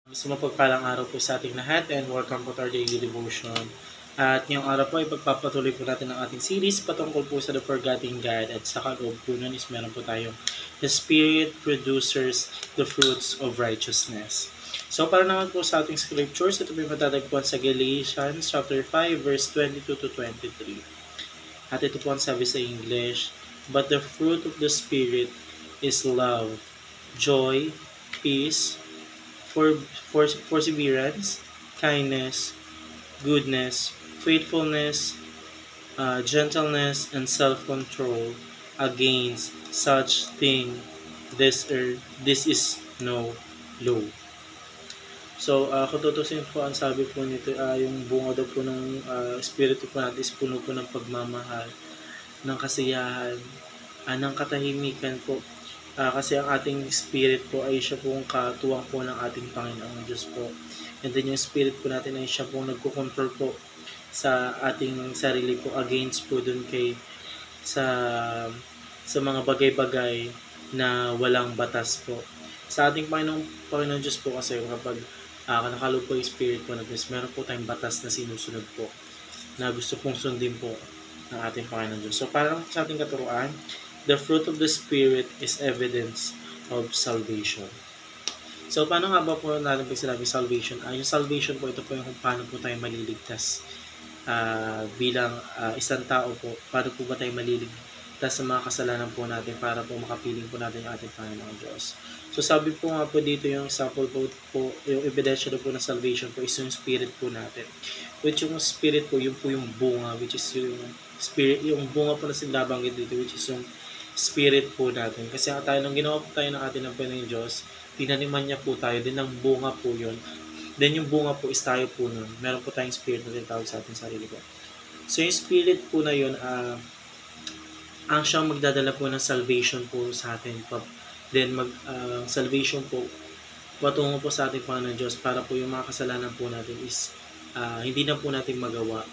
Gusto mapagpalang araw po sa ating lahat and welcome po to our daily devotion. At ngayong araw po ay pagpapatuloy po natin ang ating series patungkol po sa The Forgotten God at sa kaloob po nun is meron po tayong The Spirit produces the fruits of righteousness. So para naman po sa ating scriptures, ito po yung matatagpuan sa Galatians chapter 5 verse 22 to 23. At ito po ang sabi sa English, "But the fruit of the Spirit is love, joy, peace, perseverance, kindness, goodness, faithfulness, gentleness, and self-control. Against such thing, this is no law." So, kung tutusin po, ang sabi po nito, yung bunga daw po ng espiritu po natin is puno po ng pagmamahal, ng kasiyahan, ng katahimikan po. Kasi ang ating spirit po ay siya pong katuwang po ng ating Panginoong Diyos po. And then yung spirit po natin ay siya pong nagko-control po sa ating sarili po against po dun kay sa mga bagay-bagay na walang batas po. Sa ating Panginoong Diyos po kasi kapag nakalob po yung spirit po natin, meron po tayong batas na sinusunod po na gusto pong sundin po ng ating Panginoong Diyos. So parang sa ating katuruan, the fruit of the Spirit is evidence of salvation. So, paano nga ba po natin pag sinabi salvation? Yung salvation po, ito po yung kung paano po tayo maliligtas bilang isang tao po. Paano po ba tayo maliligtas sa mga kasalanan po natin para po makapiling po natin yung ating Panginoong Diyos. So, sabi po nga po dito yung example po, yung ebidensya po ng salvation po is yung spirit po natin. Which yung spirit po, yun po yung bunga, which is yung spirit, yung bunga po na sinabanggit dito, which is yung spirit po natin. Kasi tayo, nung ginawa po tayo ng atin ng Panginoong Diyos, tinaniman niya po tayo, din ang bunga po yun. Then yung bunga po is tayo po nun. Meron po tayong spirit na tinatawag sa ating sarili po. So yung spirit po na yun, ang siyang magdadala po ng salvation po sa atin. Then salvation po, patungo po sa ating Panginoon Diyos para po yung mga kasalanan po natin is hindi na po natin magawa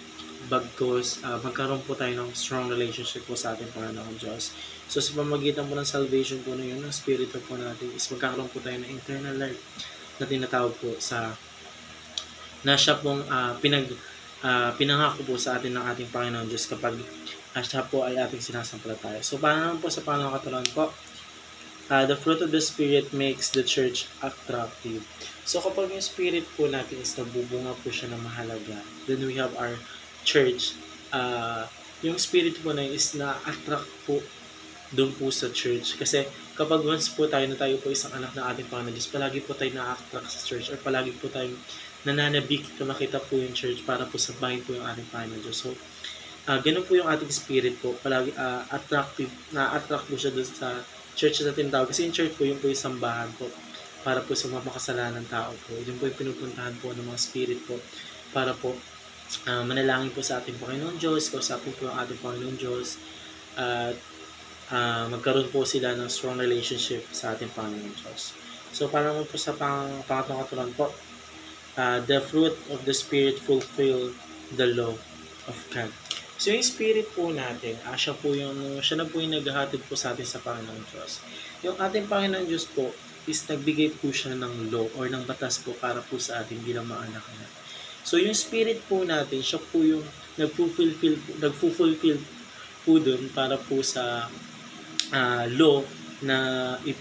bagkus magkaroon po tayo ng strong relationship po sa ating Panginoong Diyos. So sa pamamagitan po ng salvation po na yun, ng spirito po natin is magkakaroon po tayo ng eternal life na tinatawag po sa na siya pong pinangako po sa atin ng ating Panginoong Diyos kapag siya po ay ating sinasampalataya. So paano naman po sa panangakaturuan po? The fruit of the Spirit makes the church attractive. So kapag yung spirit po natin is nabubunga po siya ng mahalaga, then we have our church. Yung spirit po na is na-attract po doon po sa church. Kasi kapag once po tayo po isang anak ng ating Panginoon Diyos, palagi po tayo na-attract sa church or palagi po tayo nananabik na makita po yung church para po sabahin po yung ating Panginoon Diyos. So, ganun po yung ating spirit po. Palagi attractive, na-attract po siya doon sa church na tinatawag. Kasi yung church po, yun po yung sambahan po para po sa mga makasalanan tao po. Yun po yung pinupuntahan po ng mga spirit po para po manalangin po sa ating Panginoon Diyos, kausapin po ang ating Panginoon Diyos, at magkaroon po sila ng strong relationship sa ating Panginoon Diyos. So, para mo po sa pangatlong katuruan po, the fruit of the Spirit fulfill the law of God. So, yung Spirit po natin, siya na po yung naghahatid po sa atin sa Panginoon Diyos. Yung ating Panginoon Diyos po is nagbigay po siya ng law or ng batas po para po sa atin bilang mga anak niya. So, yung spirit po natin, siya po yung nagfulfill po dun para po sa law na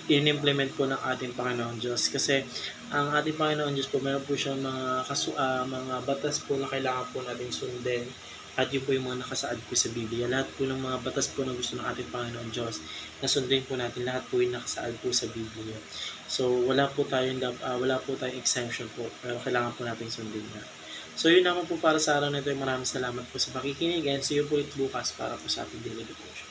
in-implement po ng ating Panginoon Diyos. Kasi ang ating Panginoon Diyos po, meron po siyang mga batas po na kailangan po natin sundin. At yun po yung mga nakasaad po sa Biblia. Lahat po ng mga batas po na gusto ng ating Panginoon Diyos na sundin po natin, lahat po yung nakasaad po sa Biblia. So, wala po tayong exemption po, pero kailangan po natin sundin na. So, yun naman po para sa araw na ito. Maraming salamat po sa pakikinig and see you po ulit bukas para po sa ating daily devotion.